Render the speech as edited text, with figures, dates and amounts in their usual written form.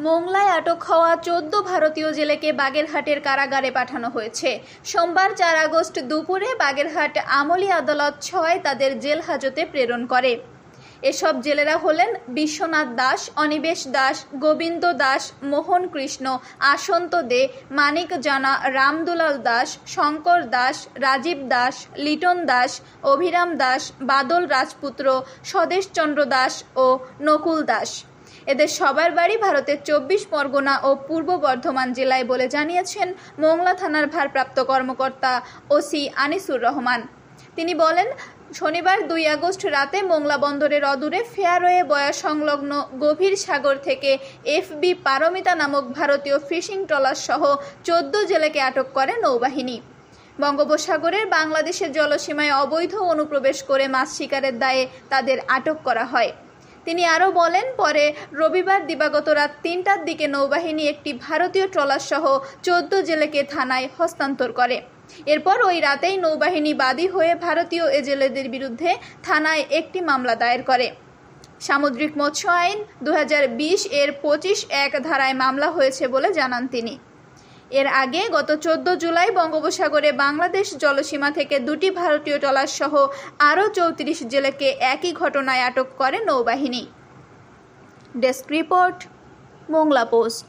মোংলায় আটক হওয়া 14 ভারতীয় জেলেকে বাগেরহাটের কারাগারে পাঠানো হয়েছে। সোমবার 4 আগস্ট দুপুরে বাগেরহাট আমলি আদালত 6 তাদের জেল হাজতে প্রেরণ করে। এসব জেলেরা হলেন বিশ্বনাথ দাস, অনিবেশ দাস, গোবিন্দ দাস, মোহন কৃষ্ণ, আশন্ত দে, মানিক জানা, রামদুলাল দাস, শঙ্কর দাস, রাজীব দাস, লিটন দাস, অভিরাম দাস, বাদল রাজপুত্র, স্বদেশচন্দ্র দাস ও নকুল দাস। এদের সবার বাড়ি ভারতের 24 পরগনা ও পূর্ব বর্ধমান জেলায় বলে জানিয়েছেন মোংলা থানার ভারপ্রাপ্ত কর্মকর্তা ওসি আনিসুর রহমান। তিনি বলেন, শনিবার 2 আগস্ট রাতে মোংলা বন্দরের অদূরে ফেয়ারওয়ে বয়া সংলগ্ন গভীর সাগর থেকে FB পারমিতা নামক ভারতীয় ফিশিং ট্রলার সহ 14 জেলেকে আটক করে নৌবাহিনী। বঙ্গোপসাগরের বাংলাদেশের জলসীমায় অবৈধ অনুপ্রবেশ করে মাছ শিকারের দায়ে তাদের আটক করা হয়। তিনি আরও বলেন, পরে রবিবার দিবাগত রাত 3টার দিকে নৌবাহিনী একটি ভারতীয় ট্রলার সহ 14 জেলেকে থানায় হস্তান্তর করে। এরপর ওই রাতেই নৌবাহিনী বাদী হয়ে ভারতীয় এ জেলেদের বিরুদ্ধে থানায় একটি মামলা দায়ের করে। সামুদ্রিক মৎস্য আইন 2020 এর 25(1) ধারায় মামলা হয়েছে বলে জানান তিনি। এর আগে গত 14 জুলাই বঙ্গোপসাগরে বাংলাদেশ জলসীমা থেকে 2টি ভারতীয় ট্রলার সহ আরও 34 জেলেকে একই ঘটনায় আটক করে নৌবাহিনী। Desk report, Mongla post.